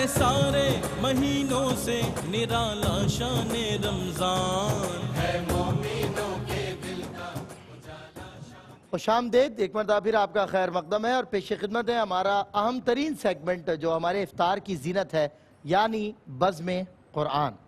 ہے سارے مہینوں سے نرالا شان رمضان ہے مومنوں کے دل کا اجالا شان۔ خوش آمدید، ایک مرتبہ پھر آپ کا خیر مقدم ہے اور پیش خدمت ہے ہمارا اہم ترین سیگمنٹ جو ہمارے افطار کی زینت ہے، یعنی بزم قرآن۔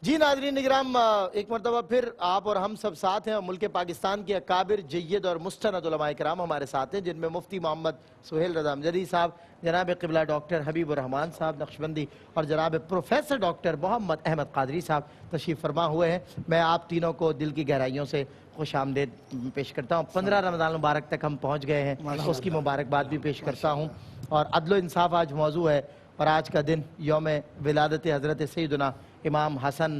جی ناظرین اکرام، ایک مرتبہ پھر آپ اور ہم سب ساتھ ہیں اور ملک پاکستان کے اکابر جید اور مستند علماء کرام ہمارے ساتھ ہیں، جن میں مفتی محمد سہیل رضا امجدی صاحب، جناب قبلہ ڈاکٹر حبیب الرحمان صاحب نقشبندی اور جناب پروفیسر ڈاکٹر محمد احمد قادری صاحب تشریف فرما ہوئے ہیں۔ میں آپ تینوں کو دل کی گہرائیوں سے خوش آمدید پیش کرتا ہوں۔ 15 رمضان مبارک تک ہم پہنچ گئے ہیں، اس کی مبارکباد بھی پیش کرتا ہوں، اور عدل و انصاف آج موضوع ہے، اور آج کا دن یوم ولادت حضرت سیدنا امام حسن،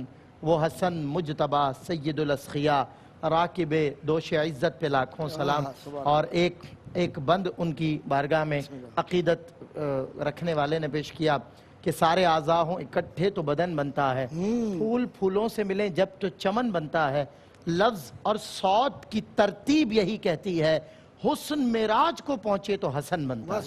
وہ حسن مجتبی سید الاسخیاء، راکب دوش عزت پہ لاکھوں سلام، اور ایک بند ان کی بارگاہ میں عقیدت رکھنے والے نے پیش کیا کہ سارے اعضاء ہوں اکٹھے تو بدن بنتا ہے، پھول پھولوں سے ملیں جب تو چمن بنتا ہے، لفظ اور صوت کی ترتیب یہی کہتی ہے، حسن معراج کو پہنچے تو حسن بنتا ہے،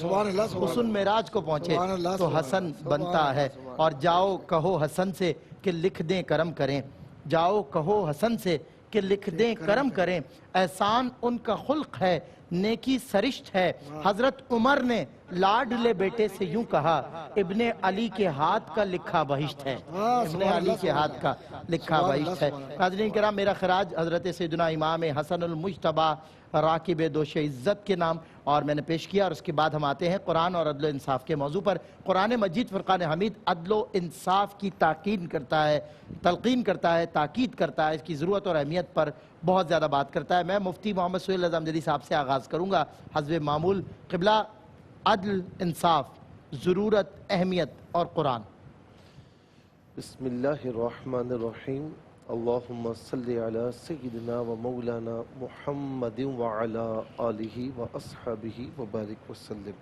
حسن معراج کو پہنچے تو حسن بنتا ہے۔ اور جاؤ کہو حسن سے کہ لکھ دیں کرم کریں، جاؤ کہو حسن سے کہ لکھ دیں کرم کریں، احسان ان کا خلق ہے، نیکی سرشت ہے، حضرت عمر نے لاڈلے بیٹے سے یوں کہا، ابن علی کے ہاتھ کا لکھا بہشت ہے، ابن علی کے ہاتھ کا لکھا بہشت ہے۔ ناظرین کرام، میرا خراج حضرت سیدنا امام حسن المجتبی راکب دوش عزت کے نام اور میں نے پیش کیا، اور اس کے بعد ہم آتے ہیں قرآن اور عدل و انصاف کے موضوع پر۔ قرآن مجید فرقان حمید عدل و انصاف کی تاکید کرتا ہے، تلقین کرتا ہے، تاکید کرتا ہے، اس کی ضرورت اور اہمیت پر بہت زیادہ بات کرتا ہے۔ میں مفتی محمد سہیل رضا امجدی صاحب سے آغاز کروں گا حسب معمول۔ قبلہ، عدل، انصاف، ضرورت، اہمیت اور قرآن۔ بسم اللہ الرحمن الرحیم، اللہم صلی علی سیدنا و مولانا محمد وعلا آلہ و اصحابہ و بارک وسلم۔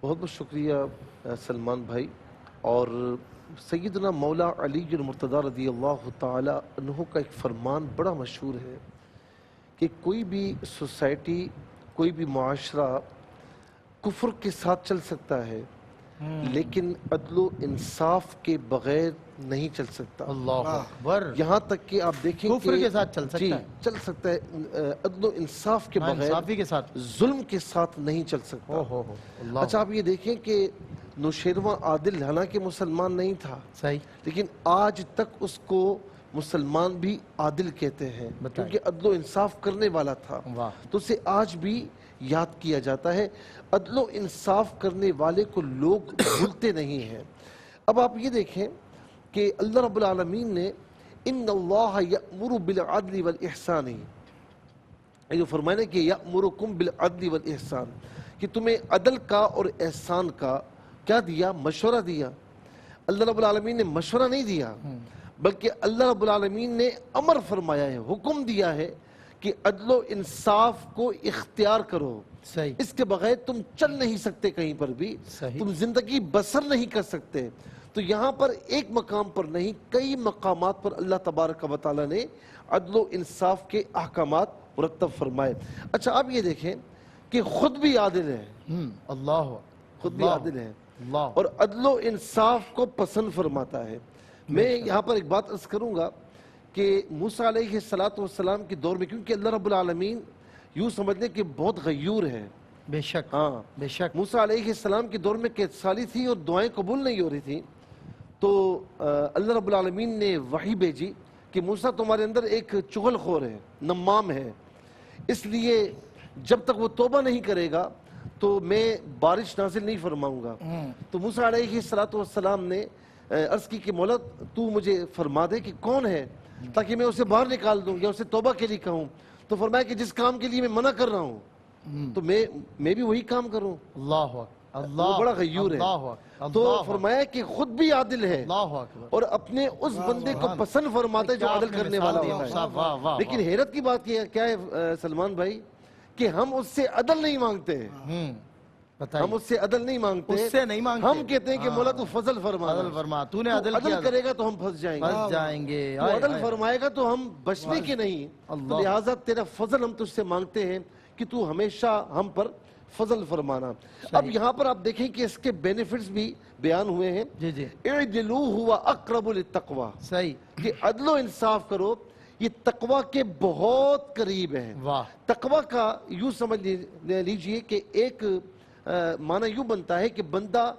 بہت بہت شکریہ سلمان بھائی۔ اور سیدنا مولا علی المرتضی رضی اللہ تعالی عنہ کا ایک فرمان بڑا مشہور ہے کہ کوئی بھی سوسائٹی، کوئی بھی معاشرہ کفر کے ساتھ چل سکتا ہے لیکن عدل و انصاف کے بغیر نہیں چل سکتا۔ اللہ اکبر۔ یہاں تک کہ آپ دیکھیں کفر کے ساتھ چل سکتا ہے، چل سکتا ہے، عدل و انصاف کے بغیر، انصافی کے ساتھ، ظلم کے ساتھ نہیں چل سکتا۔ اچھا آپ یہ دیکھیں کہ نوشیروان عادل حالانکہ مسلمان نہیں تھا، صحیح، لیکن آج تک اس کو مسلمان بھی عادل کہتے ہیں کیونکہ عدل و انصاف کرنے والا تھا، تو اسے آج بھی یاد کیا جاتا ہے۔ عدل و انصاف کرنے والے کو لوگ بھولتے نہیں ہیں۔ اب آپ یہ دیکھیں کہ اللہ رب العالمین نے ان اللہ یأمر بالعدل والاحسان، یہ جو فرمایا کہ یأمرکم بالعدل والاحسان، کہ تمہیں عدل کا اور احسان کا کیا دیا؟ مشورہ دیا۔ اللہ رب العالمین نے مشورہ نہیں دیا بلکہ اللہ رب العالمین نے امر فرمایا ہے، حکم دیا ہے کہ عدل و انصاف کو اختیار کرو، صحیح، اس کے بغیر تم چل نہیں سکتے، کہیں پر بھی تم زندگی بسر نہیں کر سکتے۔ تو یہاں پر ایک مقام پر نہیں، کئی مقامات پر اللہ تبارک و تعالیٰ نے عدل و انصاف کے احکامات مرتب فرمائے۔ اچھا آپ یہ دیکھیں کہ خود بھی عادل ہے، اللہ خود بھی عادل ہے اور عدل و انصاف کو پسند فرماتا ہے۔ میں یہاں پر ایک بات عرض کروں گا کہ موسیٰ علیہ السلام کے دور میں، کیونکہ اللہ رب العالمین یوں سمجھ لیں کہ بہت غیور ہے، بے شک، ہاں بے شک، موسیٰ علیہ السلام کے دور میں قید سالی تھی اور دعائیں قبول نہیں ہو رہی تھی، تو اللہ رب العالمین نے وحی بھیجی کہ موسیٰ تمہارے اندر ایک چغل خور ہے، نمام ہے، اس لیے جب تک وہ توبہ نہیں کرے گا تو میں بارش نازل نہیں فرماؤں گا۔ تو موسیٰ علیہ السلام نے عرض کی کہ مولا تو مجھے فرما دے کہ کون ہے تاکہ میں اسے باہر نکال دوں یا اسے توبہ کے لیے کہوں۔ تو فرمایا کہ جس کام کے لیے میں منع کر رہا ہوں تو میں بھی وہی کام کروں۔ اللہ وہ بڑا غیور ہے، تو فرمایا کہ خود بھی عادل ہے اور اپنے اس بندے کو پسند فرماتا ہے جو عدل کرنے والا ہوتا ہے۔ لیکن حیرت کی بات کیا ہے سلمان بھائی کہ ہم اس سے عدل نہیں مانگتے ہیں، بتائیے۔ ہم اس سے عدل نہیں مانگتے، اس سے نہیں مانگتے، ہم کہتے ہیں کہ مولا تو فضل فرما، عدل فرما، تو نے تو عدل عدل کیا، کرے گا تو ہم پھنس جائیں گے، پھنس جائیں گے، تو عدل فرمائے گا تو ہم بچنے کے نہیں، اللہ۔ تو لہٰذا تیرا فضل ہم تجھ سے مانگتے ہیں کہ تو ہمیشہ ہم پر فضل فرمانا۔ اب یہاں پر آپ دیکھیں کہ اس کے بینیفٹس بھی بیان ہوئے ہیں، جی جی اعدلوا ہوا اقرب للتقوی، صحیح، کہ عدل و انصاف کرو، یہ تقوی کے بہت قریب ہے۔ واہ، تقوی کا یوں سمجھ لیجئے کہ ایک معنی یوں بنتا ہے کہ بندہ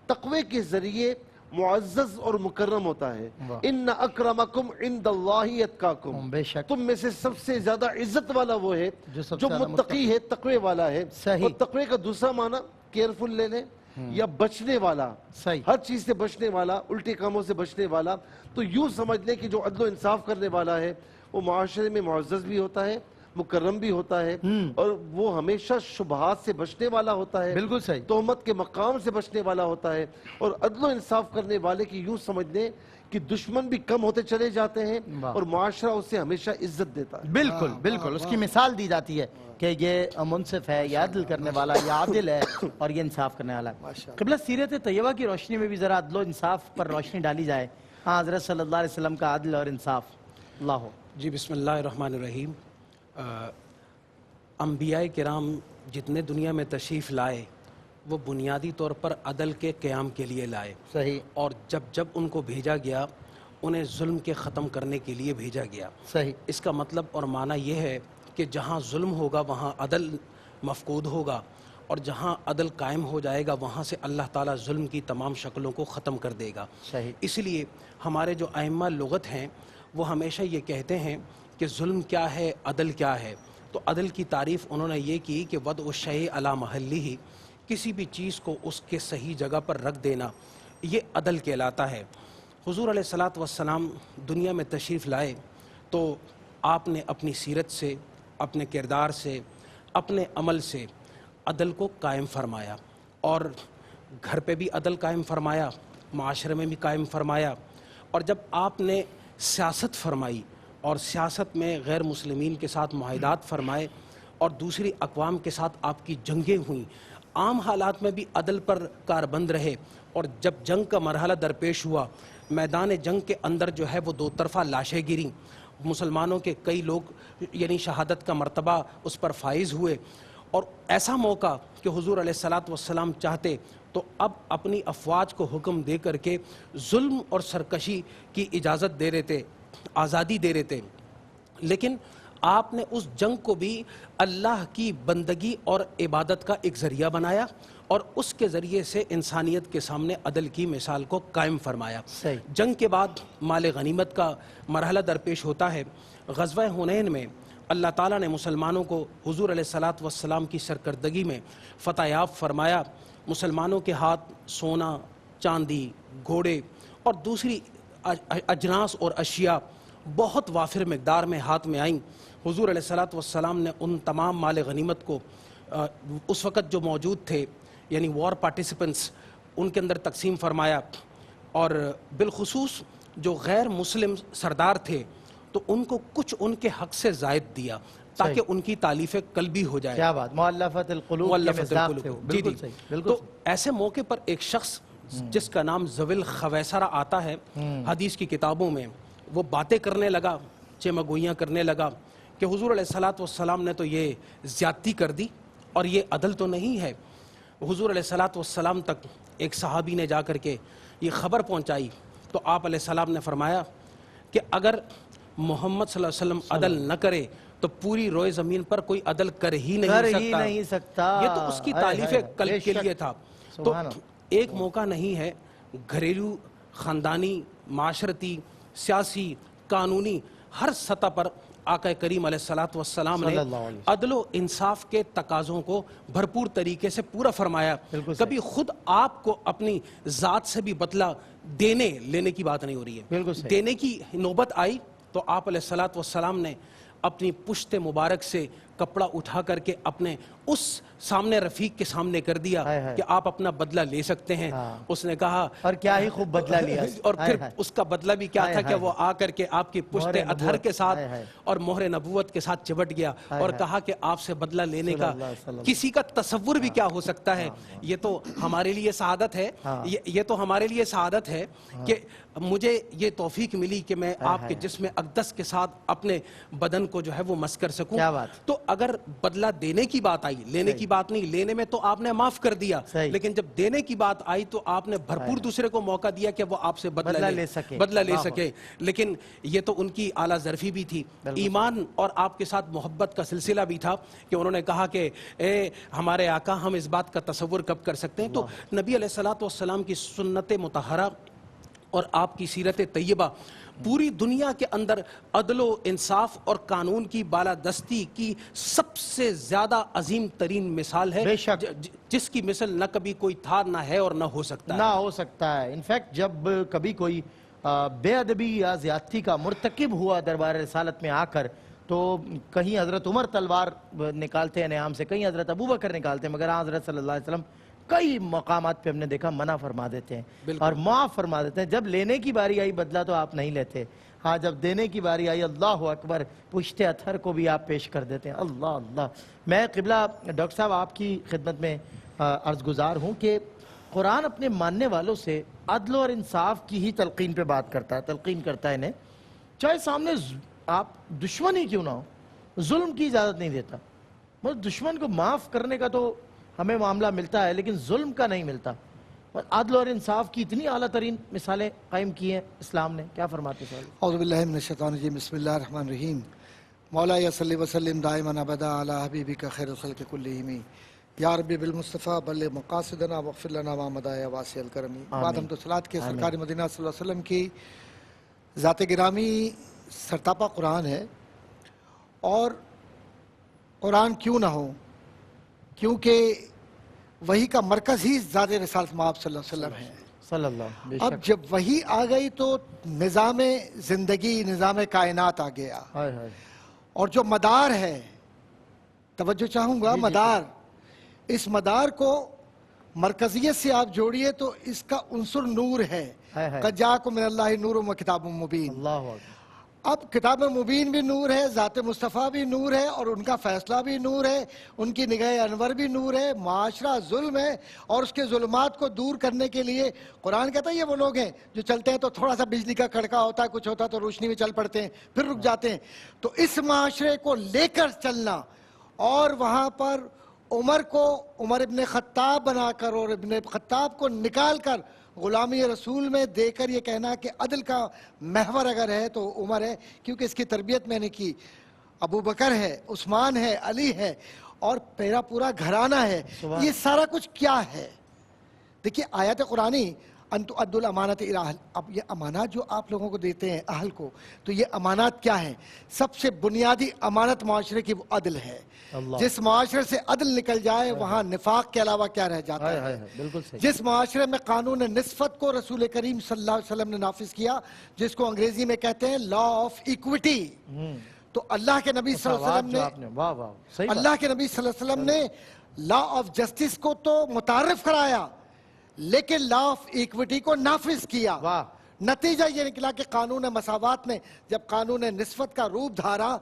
تقوی کے ذریعے معزز اور مکرم ہوتا ہے۔ واہ۔ ان اکرمکم عند اللہ اتقاکم، بے شک، تم میں سے سب سے زیادہ عزت والا وہ ہے جو سب سے جو زیادہ متقی ہے، تقوی والا ہے۔ صحیح۔ اور تقوی کا دوسرا معنی کیئرفل لے لیں یا بچنے والا، صحیح، ہر چیز سے بچنے والا، الٹے کاموں سے بچنے والا۔ تو یوں سمجھ لیں کہ جو عدل و انصاف کرنے والا ہے وہ معاشرے میں معزز بھی ہوتا ہے، مکرم بھی ہوتا ہے، اور وہ ہمیشہ شبہات سے بچنے والا ہوتا ہے، بالکل صحیح، تہمت کے مقام سے بچنے والا ہوتا ہے، اور عدل و انصاف کرنے والے کی یوں سمجھ لیں کہ دشمن بھی کم ہوتے چلے جاتے ہیں واہ۔ اور معاشرہ اسے ہمیشہ عزت دیتا ہے۔ بالکل بالکل، اس کی مثال دی جاتی ہے کہ یہ منصف ہے، یہ عدل کرنے والا، یہ عادل ہے، اور یہ انصاف کرنے والا ہے۔ قبلہ سیرت طیبہ کی روشنی میں بھی ذرا عدل و انصاف پر روشنی ڈالی جائے۔ ہاں، حضرت صلی اللہ علیہ وسلم کا عدل اور انصاف، اللہ ہو۔ جی بسم اللہ الرحمن الرحیم۔ انبیاء کرام جتنے دنیا میں تشریف لائے وہ بنیادی طور پر عدل کے قیام کے لیے لائے، صحیح، اور جب جب ان کو بھیجا گیا انہیں ظلم کے ختم کرنے کے لیے بھیجا گیا۔ صحیح، اس کا مطلب اور معنی یہ ہے کہ جہاں ظلم ہوگا وہاں عدل مفقود ہوگا، اور جہاں عدل قائم ہو جائے گا وہاں سے اللہ تعالیٰ ظلم کی تمام شکلوں کو ختم کر دے گا۔ صحیح، اس لیے ہمارے جو ائمہ لغت ہیں وہ ہمیشہ یہ کہتے ہیں کہ ظلم کیا ہے، عدل کیا ہے۔ تو عدل کی تعریف انہوں نے یہ کی کہ وضع الشیء علی محلہ، کسی بھی چیز کو اس کے صحیح جگہ پر رکھ دینا، یہ عدل کہلاتا ہے۔ حضور علیہ الصلاۃ والسلام دنیا میں تشریف لائے تو آپ نے اپنی سیرت سے، اپنے کردار سے، اپنے عمل سے عدل کو قائم فرمایا، اور گھر پہ بھی عدل قائم فرمایا، معاشرے میں بھی قائم فرمایا، اور جب آپ نے سیاست فرمائی اور سیاست میں غیر مسلمین کے ساتھ معاہدات فرمائے اور دوسری اقوام کے ساتھ آپ کی جنگیں ہوئیں، عام حالات میں بھی عدل پر کاربند رہے، اور جب جنگ کا مرحلہ درپیش ہوا، میدان جنگ کے اندر جو ہے وہ دو طرفہ لاشیں گریں، مسلمانوں کے کئی لوگ یعنی شہادت کا مرتبہ اس پر فائز ہوئے، اور ایسا موقع کہ حضور علیہ الصلاۃ والسلام چاہتے تو اب اپنی افواج کو حکم دے کر کے ظلم اور سرکشی کی اجازت دے رہے تھے، آزادی دے رہے تھے، لیکن آپ نے اس جنگ کو بھی اللہ کی بندگی اور عبادت کا ایک ذریعہ بنایا، اور اس کے ذریعے سے انسانیت کے سامنے عدل کی مثال کو قائم فرمایا۔ صحیح، جنگ کے بعد مال غنیمت کا مرحلہ درپیش ہوتا ہے۔ غزوہ حنین میں اللہ تعالیٰ نے مسلمانوں کو حضور علیہ الصلاۃ والسلام کی سرکردگی میں فتح یاب فرمایا، مسلمانوں کے ہاتھ سونا، چاندی، گھوڑے اور دوسری اجناس اور اشیاء بہت وافر مقدار میں ہاتھ میں آئیں۔ حضور علیہ الصلاۃ والسلام نے ان تمام مال غنیمت کو اس وقت جو موجود تھے یعنی وار پارٹیسپنٹس ان کے اندر تقسیم فرمایا، اور بالخصوص جو غیر مسلم سردار تھے تو ان کو کچھ ان کے حق سے زائد دیا تاکہ ان کی تالیف قلبی ہو جائے۔ کیا بات، مؤلفت القلوب کے مؤلفت مصداق تھے وہ، القلوب، جی بالکل جی۔ صحیح، بالکل تو صحیح، ایسے موقع پر ایک شخص جس کا نام ذوی الخویسرہ آتا ہے حدیث کی کتابوں میں، وہ باتیں کرنے لگا، چمگوئیاں کرنے لگا کہ حضور علیہ الصلاۃ والسلام نے تو یہ زیادتی کر دی اور یہ عدل تو نہیں ہے۔ حضور علیہ الصلاۃ والسلام تک ایک صحابی نے جا کر کے یہ خبر پہنچائی تو آپ علیہ السلام نے فرمایا کہ اگر محمد صلی اللہ علیہ وسلم عدل نہ کرے تو پوری روئے زمین پر کوئی عدل کر ہی نہیں سکتا۔ یہ تو اس کی تالیف قلب کے لیے تھا۔ تو ایک موقع نہیں ہے، گھریلو، خاندانی، معاشرتی، سیاسی، قانونی، ہر سطح پر آقا کریم علیہ الصلاۃ والسلام نے عدل و انصاف کے تقاضوں کو بھرپور طریقے سے پورا فرمایا۔ کبھی خود آپ کو اپنی ذات سے بھی بدلہ دینے لینے کی بات نہیں ہو رہی ہے، دینے کی نوبت آئی تو آپ علیہ الصلاۃ والسلام نے اپنی پشت مبارک سے کپڑا اٹھا کر کے اپنے اس سامنے رفیق کے سامنے کر دیا کہ آپ اپنا بدلہ لے سکتے ہیں. اس نے کہا اور کیا ہی خوب بدلہ لیا. اور پھر اس کا بدلہ بھی کیا تھا کہ وہ آ کر کے آپ کی پشت ادھر کے ساتھ اور مہر نبوت کے ساتھ چپٹ گیا اور کہا کہ آپ سے بدلہ لینے کا کسی کا تصور بھی کیا ہو سکتا ہے. یہ تو ہمارے لیے سعادت ہے, یہ تو ہمارے لیے سعادت ہے کہ مجھے یہ توفیق ملی کہ میں آپ کے جسم اقدس کے ساتھ اپنے بدن کو جو ہے وہ مس کر سکوں. تو اگر بدلہ دینے کی بات آئی, لینے کی بات نہیں, لینے میں تو آپ نے معاف کر دیا, لیکن جب دینے کی بات آئی تو آپ نے بھرپور دوسرے کو موقع دیا کہ وہ آپ سے بدلہ لے سکے. لیکن یہ تو ان کی اعلیٰ ظرفی بھی تھی, ایمان اور آپ کے ساتھ محبت کا سلسلہ بھی تھا کہ انہوں نے کہا کہ اے ہمارے آقا, ہم اس بات کا تصور کب کر سکتے ہیں. تو نبی علیہ السلام کی سنت مطہرہ اور آپ کی سیرت طیبہ پوری دنیا کے اندر عدل و انصاف اور قانون کی بالادستی کی سب سے زیادہ عظیم ترین مثال ہے, جس کی مثل نہ کبھی کوئی تھا, نہ ہے اور نہ ہو سکتا ہے. انفیکٹ جب کبھی کوئی بے ادبی یا زیادتی کا مرتکب ہوا دربار رسالت میں آ کر, تو کہیں حضرت عمر تلوار نکالتے ہیں نیام سے, کہیں حضرت ابو بکر نکالتے ہیں, مگر حضرت صلی اللہ علیہ وسلم کئی مقامات پہ ہم نے دیکھا منع فرما دیتے ہیں اور معاف فرما دیتے ہیں. جب لینے کی باری آئی بدلہ تو آپ نہیں لیتے, ہاں جب دینے کی باری آئی اللہ اکبر پشت اتھر کو بھی آپ پیش کر دیتے ہیں. اللہ اللہ. میں قبلہ ڈاکٹر صاحب آپ کی خدمت میں عرض گزار ہوں کہ قرآن اپنے ماننے والوں سے عدل اور انصاف کی ہی تلقین پہ بات کرتا ہے, تلقین کرتا ہے انہیں, چاہے سامنے آپ دشمن ہی کیوں نہ ہو, ظلم کی اجازت نہیں دیتا. بس دشمن کو معاف کرنے کا تو ہمیں معاملہ ملتا ہے لیکن ظلم کا نہیں ملتا. عدل اور انصاف کی اتنی اعلیٰ ترین مثالیں قائم کی ہیں اسلام نے, کیا فرماتے ہیں؟ اعوذ باللہ من الشیطان الرجیم, بسم اللہ الرحمن الرحیم. مولا صلی وسلم دائما ابدا علی حبیبک خیر الخلق کلہم, یا ربی بالمصطفیٰ بلغ مقاصدنا واغفر لنا ما مضى یا واسع الکرم. بعد ہم تو صلاۃ کے سرکار مدینہ صلی اللہ علیہ وسلم کی ذات گرامی سرتاپا قرآن ہے. اور قرآن کیوں نہ ہو, کیونکہ وہی کا مرکز ہی ذات رسالت مآب صلی اللہ علیہ وسلم ہے. صلی اللہ. اب جب وہی آ گئی تو نظام زندگی, نظام کائنات آ گیا, اور جو مدار ہے, توجہ چاہوں گا, مدار, اس مدار کو مرکزیت سے آپ جوڑیے تو اس کا عنصر نور ہے. قد جاءکم من اللہ نور و کتاب مبین. اب کتاب مبین بھی نور ہے, ذات مصطفیٰ بھی نور ہے, اور ان کا فیصلہ بھی نور ہے, ان کی نگاہ انور بھی نور ہے. معاشرہ ظلم ہے اور اس کے ظلمات کو دور کرنے کے لیے قرآن کہتا ہے یہ وہ لوگ ہیں جو چلتے ہیں تو تھوڑا سا بجلی کا کڑکا ہوتا ہے, کچھ ہوتا ہے تو روشنی میں چل پڑتے ہیں, پھر رک جاتے ہیں. تو اس معاشرے کو لے کر چلنا, اور وہاں پر عمر کو عمر ابن خطاب بنا کر اور ابن خطاب کو نکال کر غلامی رسول میں دے کر یہ کہنا کہ عدل کا محور اگر ہے تو عمر ہے, کیونکہ اس کی تربیت میں نے کی. ابو بکر ہے, عثمان ہے, علی ہے, اور میرا پورا گھرانہ ہے. یہ سارا کچھ کیا ہے؟ دیکھیے آیت قرآنی ان تؤدوا الامانات الی اہل. اب یہ امانات جو آپ لوگوں کو دیتے ہیں اہل کو, تو یہ امانات کیا ہیں؟ سب سے بنیادی امانت معاشرے کی وہ عدل ہے. جس معاشرے سے عدل نکل جائے وہاں نفاق کے علاوہ کیا رہ جاتا ہے؟ جس معاشرے میں قانون نسبت کو رسول کریم صلی اللہ علیہ وسلم نے نافذ کیا, جس کو انگریزی میں کہتے ہیں لا آف ایکوٹی, تو اللہ کے نبی صلی اللہ علیہ وسلم نے لا آف جسٹس کو تو متعارف کرایا, لیکن لا آف ایکوٹی کو نافذ کیا. نتیجہ یہ نکلا کہ قانون مساوات نے جب قانون نسبت کا روپ دھارا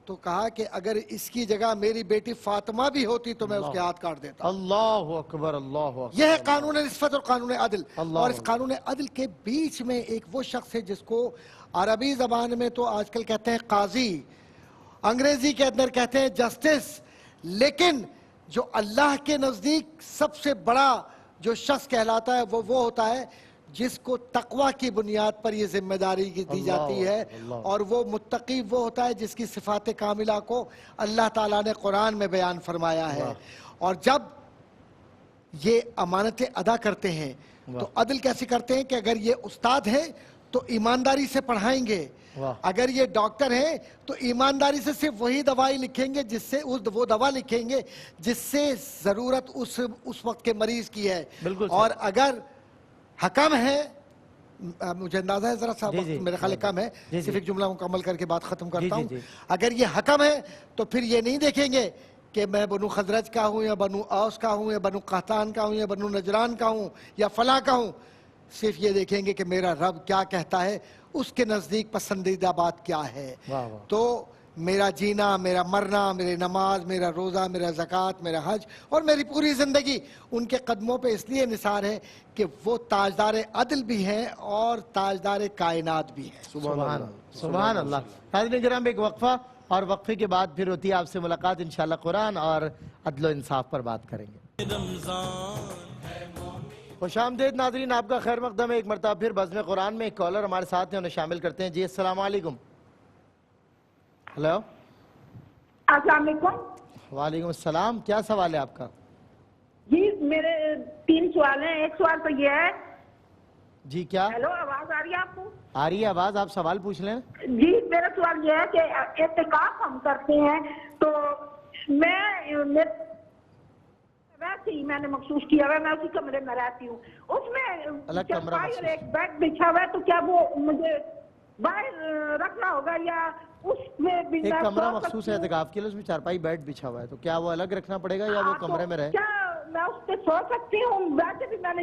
تو کہا کہ اگر اس کی جگہ میری بیٹی فاطمہ بھی ہوتی تو میں اس کے ہاتھ کاٹ دیتا. اللہ اکبر, اللہ اکبر. یہ ہے قانون نسبت اور قانون عدل. اور اس قانون عدل کے بیچ میں ایک وہ شخص ہے جس کو عربی زبان میں تو آج کل کہتے ہیں قاضی, انگریزی کے اندر کہتے ہیں جسٹس, لیکن جو اللہ کے نزدیک سب سے بڑا جو شخص کہلاتا ہے وہ ہوتا ہے جس کو تقوی کی بنیاد پر یہ ذمہ داری دی جاتی ہے, اور وہ متقی وہ ہوتا ہے جس کی صفات کاملہ کو اللہ تعالیٰ نے قرآن میں بیان فرمایا ہے. اور جب یہ امانتیں ادا کرتے ہیں تو عدل کیسے کرتے ہیں کہ اگر یہ استاد ہیں تو ایمانداری سے پڑھائیں گے, اگر یہ ڈاکٹر ہیں تو ایمانداری سے صرف وہی دوائی لکھیں گے جس سے وہ دوا لکھیں گے جس سے ضرورت اس وقت کے مریض کی ہے. اور اگر حکم ہے مجھے اندازہ ہے ذرا سا وقت میرے خیال کم ہے، صرف ایک جملہ مکمل کر کے بات ختم کرتا ہوں. اگر یہ حکم ہے تو پھر یہ نہیں دیکھیں گے کہ میں بنو خزرج کا ہوں یا بنو اوس کا ہوں یا بنو قحطان کا ہوں یا بنو نجران کا ہوں یا فلاں کا ہوں، صرف یہ دیکھیں گے کہ میرا رب کیا کہتا ہے، اس کے نزدیک پسندیدہ بات کیا ہے. تو میرا جینا، میرا مرنا، میری نماز، میرا روزہ، میرا زکوٰۃ، میرا حج اور میری پوری زندگی ان کے قدموں پہ اس لیے نثار ہے کہ وہ تاجدار عدل بھی ہیں اور تاجدار کائنات بھی ہیں. سبحان اللہ. ناظرین کرام ایک وقفہ اور وقفے کے بعد پھر ہوتی ہے آپ سے ملاقات انشاءاللہ قرآن اور عدل و انصاف پر بات کریں گے. خوش آمدید ناظرین، آپ کا خیر مقدم ہے ایک مرتبہ پھر بزم قرآن میں. ایک کالر ہمارے ساتھ ہیں، انہیں شامل کرتے ہیں. جی السلام علیکم. ہلو السلام علیکم. وعلیکم السلام. کیا سوال ہے آپ کا؟ جی میرے 3 سوال ہیں. ایک سوال تو یہ ہے. جی کیا؟ ہیلو آواز آ رہی ہے آپ کو؟ آ رہی ہے آواز، آپ سوال پوچھ لیں. جی میرا سوال یہ ہے کہ اعتکاف ہم کرتے ہیں تو ویسے ہی میں نے محسوس کیا ہوا ہے، میں اسی کمرے میں رہتی ہوں، اس میں چارپائی اور ایک بیڈ بچھا ہوا ہے، تو کیا وہ مجھے باہر رکھنا ہوگا یا اس میں بھی ایک کمرہ مخصوص ہے اعتکاف کے لیے، اس میں چارپائی بیڈ بچھا ہوا ہے، تو کیا وہ الگ رکھنا پڑے گا یا وہ کمرے میں رہے؟ کیا میں اس پہ سو سکتی ہوں؟ ویسے بھی میں نے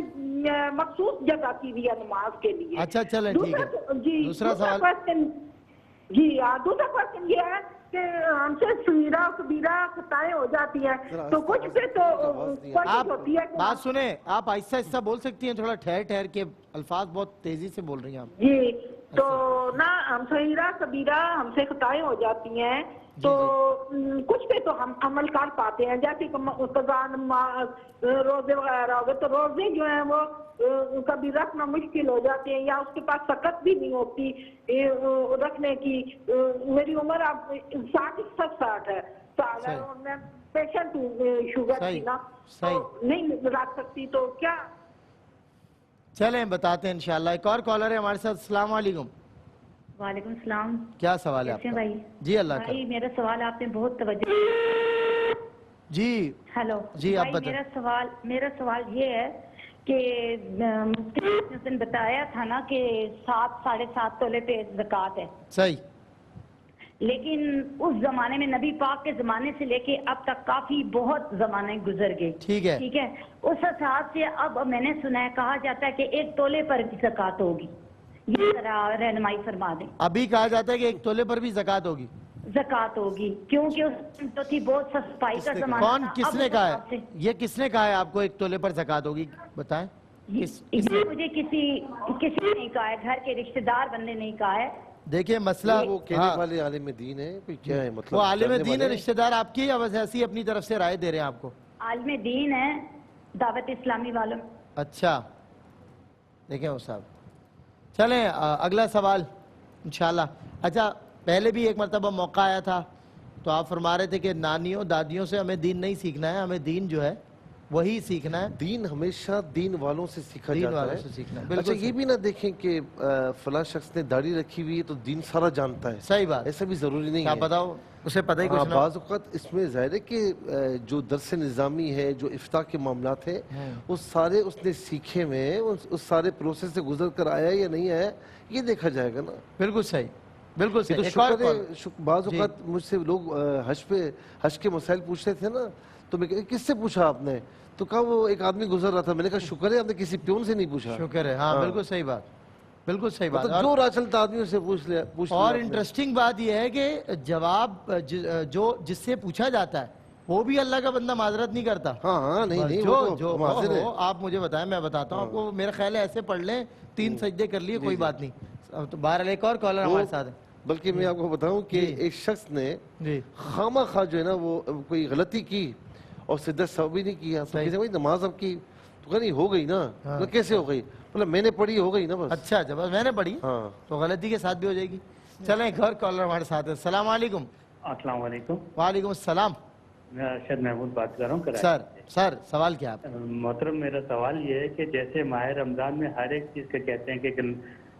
مخصوص جگہ کی ہوئی ہے نماز کے لیے. اچھا چلیں ٹھیک ہے. جی دوسرا سوال. جی دوسرا کوشچن یہ ہے کہ ہم سے صغیرہ کبیرہ خطائیں ہو جاتی ہیں تو کچھ پہ تو کوشش ہوتی ہے. بات سنیں، آپ آہستہ آہستہ بول سکتی ہیں، تھوڑا ٹھہر ٹھہر کے، الفاظ بہت تیزی سے بول رہی ہیں آپ. جی تو نا ہم صغیرہ کبیرہ ہم سے خطائیں ہو جاتی ہیں تو کچھ پہ تو ہم عمل کر پاتے ہیں، جیسے قضاء روزے وغیرہ ہو گئے تو روزے جو ہیں وہ کبھی رکھنا مشکل ہو جاتے ہیں یا اس کے پاس طاقت بھی نہیں ہوتی رکھنے کی. میری عمر اب 60 ہے سال ہے اور میں پیشنٹ ہوں شوگر کی نا، نہیں رکھ سکتی، تو کیا؟ چلیں بتاتے ہیں انشاءاللہ. ایک اور کالر ہے ہمارے ساتھ. السلام علیکم. وعلیکم السلام. کیا سوال ہے آپ کا؟ بھائی جی اللہ کا. بھائی میرا سوال آپ نے بہت توجہ. جی ہیلو جی آپ بتائیں. میرا سوال یہ ہے کہ مفتی نے اس دن بتایا تھا نا کہ 7.5 تولے پہ زکوٰۃ ہے. صحیح. لیکن اس زمانے میں نبی پاک کے زمانے سے لے کے اب تک کافی بہت زمانے گزر گئے. ٹھیک ہے. ٹھیک ہے. اس حساب سے اب میں نے سنا ہے کہا جاتا ہے کہ 1 تولے پر بھی زکوٰۃ ہوگی. یہ ذرا رہنمائی فرما دیں. ابھی کہا جاتا ہے کہ 1 تولے پر بھی زکوٰۃ ہوگی. زکوٰۃ ہوگی کیونکہ اس تو تھی بہت صفائی کا زمانہ. کون کس نے کہا ہے یہ؟ کس نے کہا ہے آپ کو 1 تولے پر زکوٰۃ ہوگی؟ بتائیں. مجھے کسی نے نہیں کہا ہے، گھر کے رشتہ دار بندے نہیں کہا ہے. دیکھیں مسئلہ وہ کہنے والے عالم دین ہے، کوئی کیا ہے مطلب؟ وہ عالم دین ہے، رشتہ دار آپ کی یا بس ایسی اپنی طرف سے رائے دے رہے ہیں آپ کو؟ عالم دین ہے، دعوت اسلامی والوں. اچھا دیکھیں وہ صاحب. چلیں اگلا سوال انشاءاللہ. اچھا پہلے بھی ایک مرتبہ موقع آیا تھا تو آپ فرما رہے تھے کہ نانیوں دادیوں سے ہمیں دین نہیں سیکھنا ہے، ہمیں دین جو ہے وہی سیکھنا ہے. دین ہمیشہ دین والوں سے سیکھا جاتا ہے. سیکھنا ہے. اچھا یہ بھی نہ دیکھیں کہ فلاں شخص نے داڑھی رکھی ہوئی ہے تو دین سارا جانتا ہے. صحیح بات. ایسا بھی ضروری نہیں ہے. آپ بتاؤ اسے پتہ ہی کچھ نہ. بعض اوقات اس میں ظاہر ہے کہ جو درس نظامی ہے، جو افتاء کے معاملات ہیں، وہ سارے اس نے سیکھے میں اس سارے پروسیس سے گزر کر آیا یا نہیں آیا یہ دیکھا جائے گا نا. بالکل صحیح. بالکل صحیح. تو شکر ہے بعض اوقات مجھ سے لوگ حج کے مسائل پوچھتے تھے نا، تو میں کس سے پوچھا آپ نے؟ تو کہا وہ ایک آدمی گزر رہا تھا. میں نے کہا شکر ہے آپ نے کسی پیون سے نہیں پوچھا. شکر ہے. ہاں بالکل صحیح بات. بالکل صحیح بات. جو راہ چلتا آدمیوں سے پوچھ لیا. اور انٹرسٹنگ بات یہ ہے کہ جواب جو جس سے پوچھا جاتا ہے وہ بھی اللہ کا بندہ معذرت نہیں کرتا. ہاں نہیں جو آپ مجھے بتائیں، میں بتاتا ہوں آپ کو. میرا خیال ہے ایسے پڑھ لیں 3 سجدے کر لیے کوئی بات نہیں. تو بہرحال ایک اور کالر ہمارے ساتھ ہے. بلکہ میں آپ کو بتاؤں کہ ایک شخص نے خامہ خواہ جو ہے نا وہ کوئی غلطی کی اور سیدھا ثواب بھی نہیں کیا. تو کہتے ہیں نماز اب کی تو کہا نہیں ہو گئی نا. کیسے ہو گئی؟ بولا میں نے پڑھی ہو گئی نا بس. اچھا جب میں نے پڑھی تو غلطی کے ساتھ بھی ہو جائے گی. چلیں ایک اور کالر ہمارے ساتھ ہے. السلام علیکم. السلام علیکم. وعلیکم السلام. میں ارشد محمود بات کر رہا ہوں. سر سوال کیا آپ؟ محترم میرا سوال یہ ہے کہ جیسے ماہ رمضان میں ہر ایک چیز کا کہتے ہیں کہ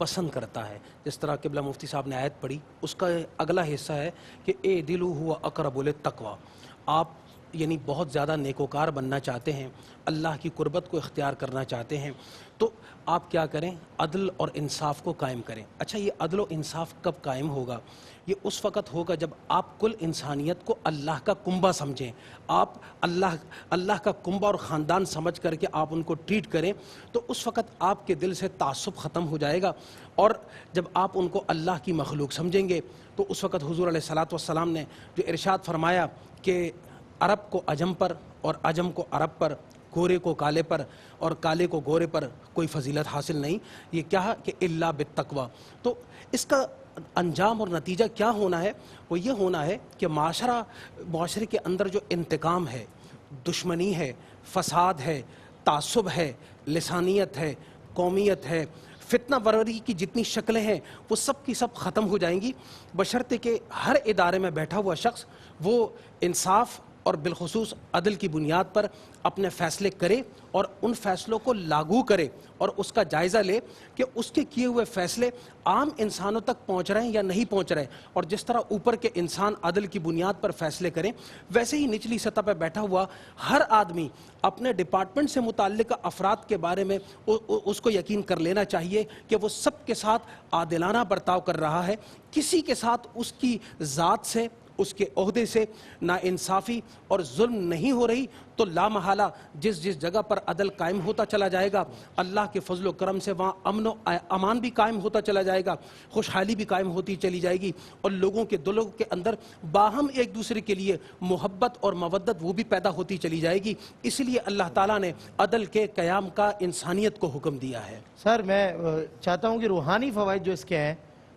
پسند کرتا ہے. جس طرح قبلہ مفتی صاحب نے آیت پڑھی, اس کا اگلا حصہ ہے کہ اے دلو ہوا اقرب للتقوی. آپ یعنی بہت زیادہ نیکوکار بننا چاہتے ہیں, اللہ کی قربت کو اختیار کرنا چاہتے ہیں, تو آپ کیا کریں, عدل اور انصاف کو قائم کریں. اچھا, یہ عدل و انصاف کب قائم ہوگا؟ یہ اس وقت ہوگا جب آپ کل انسانیت کو اللہ کا کنبہ سمجھیں, آپ اللہ کا کنبہ اور خاندان سمجھ کر کے آپ ان کو ٹریٹ کریں, تو اس وقت آپ کے دل سے تعصب ختم ہو جائے گا. اور جب آپ ان کو اللہ کی مخلوق سمجھیں گے تو اس وقت حضور علیہ الصلوۃ والسلام نے جو ارشاد فرمایا کہ عرب کو عجم پر اور عجم کو عرب پر, گورے کو کالے پر اور کالے کو گورے پر کوئی فضیلت حاصل نہیں, یہ کیا کہ الا بالتقوی. تو اس کا انجام اور نتیجہ کیا ہونا ہے؟ وہ یہ ہونا ہے کہ معاشرے کے اندر جو انتقام ہے, دشمنی ہے, فساد ہے, تعصب ہے, لسانیت ہے, قومیت ہے, فتنہ پروری کی جتنی شکلیں ہیں وہ سب کی سب ختم ہو جائیں گی, بشرطے کہ ہر ادارے میں بیٹھا ہوا شخص وہ انصاف اور بالخصوص عدل کی بنیاد پر اپنے فیصلے کرے اور ان فیصلوں کو لاگو کرے اور اس کا جائزہ لے کہ اس کے کیے ہوئے فیصلے عام انسانوں تک پہنچ رہے ہیں یا نہیں پہنچ رہے. اور جس طرح اوپر کے انسان عدل کی بنیاد پر فیصلے کریں, ویسے ہی نچلی سطح پہ بیٹھا ہوا ہر آدمی اپنے ڈپارٹمنٹ سے متعلقہ افراد کے بارے میں اس کو یقین کر لینا چاہیے کہ وہ سب کے ساتھ عادلانہ برتاؤ کر رہا ہے, کسی کے ساتھ اس کی ذات سے, اس کے عہدے سے ناانصافی اور ظلم نہیں ہو رہی. تو لا محالہ جس جگہ پر عدل قائم ہوتا چلا جائے گا, اللہ کے فضل و کرم سے وہاں امن و امان بھی قائم ہوتا چلا جائے گا, خوشحالی بھی قائم ہوتی چلی جائے گی, اور لوگوں کے دلوں کے اندر باہم ایک دوسرے کے لیے محبت اور مودت وہ بھی پیدا ہوتی چلی جائے گی. اس لیے اللہ تعالیٰ نے عدل کے قیام کا انسانیت کو حکم دیا ہے. سر میں چاہتا ہوں کہ روحانی فوائد جو اس کے ہیں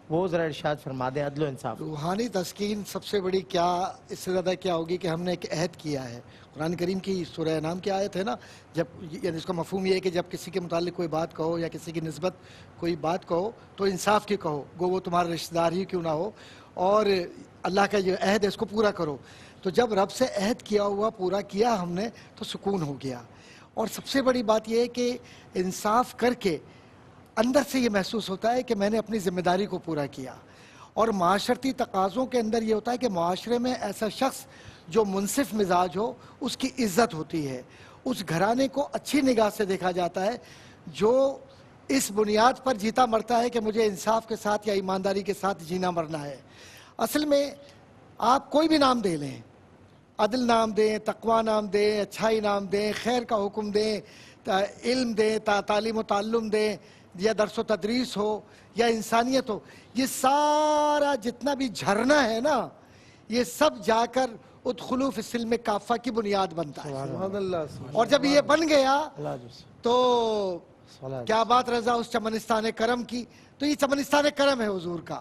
وہ ذرا ارشاد فرما دیں. عدل و انصاف, روحانی تسکین سب سے بڑی کیا اس سے زیادہ کیا ہوگی کہ ہم نے ایک عہد کیا ہے. قرآن کریم کی سورہ انعام کی آیت ہے نا, جب یعنی اس کا مفہوم یہ ہے کہ جب کسی کے متعلق کوئی بات کہو یا کسی کی نسبت کوئی بات کہو تو انصاف کی کہو, گو وہ تمہارا رشتہ دار ہی کیوں نہ ہو, اور اللہ کا جو عہد ہے اس کو پورا کرو. تو جب رب سے عہد کیا ہوا پورا کیا ہم نے تو سکون ہو گیا. اور سب سے بڑی بات یہ ہے کہ انصاف کر کے اندر سے یہ محسوس ہوتا ہے کہ میں نے اپنی ذمہ داری کو پورا کیا. اور معاشرتی تقاضوں کے اندر یہ ہوتا ہے کہ معاشرے میں ایسا شخص جو منصف مزاج ہو اس کی عزت ہوتی ہے, اس گھرانے کو اچھی نگاہ سے دیکھا جاتا ہے جو اس بنیاد پر جیتا مرتا ہے کہ مجھے انصاف کے ساتھ یا ایمانداری کے ساتھ جینا مرنا ہے. اصل میں آپ کوئی بھی نام دے لیں, عدل نام دیں, تقوی نام دیں, اچھائی نام دیں, خیر کا حکم دیں, علم دیں, تعلیم و تعلم دیں, یا درس و تدریس ہو یا انسانیت ہو, یہ سارا جتنا بھی جھرنا ہے نا, یہ سب جا کر ادخلوا فی السلم کافہ کی بنیاد بنتا ہے. اور جب یہ بن گیا تو کیا بات رضا اس چمنستان کرم کی, تو یہ چمنستان کرم ہے حضور کا.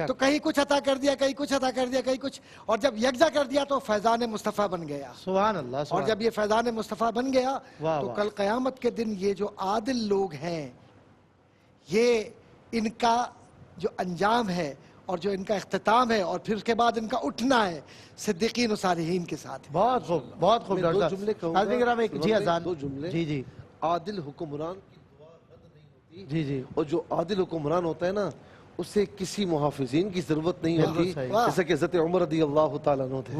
تو کہیں کچھ عطا کر دیا, کہیں کچھ عطا کر دیا, کہیں کچھ, اور جب یکجا کر دیا تو فیضان مصطفیٰ بن گیا. سبحان اللہ. اور جب یہ فیضان مصطفیٰ بن گیا تو کل قیامت کے دن یہ جو عادل لوگ ہیں, یہ ان کا جو انجام ہے اور جو ان کا اختتام ہے, اور پھر اس کے بعد ان کا اٹھنا ہے صدیقین و صالحین کے ساتھ. بہت خوب, بہت خوب. دو جملے کہوں گا, دو جملے. جی جی. عادل حکمران کی دعا رد نہیں ہوتی. جی جی. اور جو عادل حکمران ہوتا ہے نا, اسے کسی محافظین کی ضرورت نہیں ہوتی, جیسا کہ حضرت عمر رضی اللہ تعالیٰ عنہ تھے.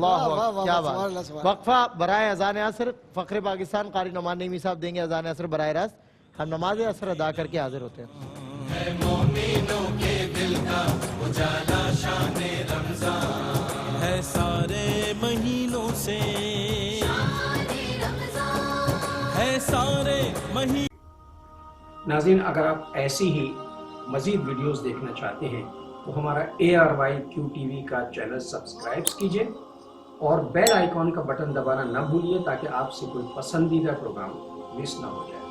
کیا بات. وقفہ برائے اذان عصر فخر پاکستان قاری نعمان نعیمی صاحب دیں گے اذان عصر براہ راست. ہم نماز عصر ادا کر کے حاضر ہوتے ہیں. ہے مومنوں کے دل کا اجالا شان رمضان, ہے سارے مہینوں سے, ہے سارے مہینوں. ناظرین, اگر آپ ایسی ہی مزید ویڈیوز دیکھنا چاہتے ہیں تو ہمارا ARYQTV کا چینل سبسکرائب کیجئے اور بیل آئیکن کا بٹن دبانا نہ بھولیے تاکہ آپ سے کوئی پسندیدہ پروگرام مس نہ ہو جائے.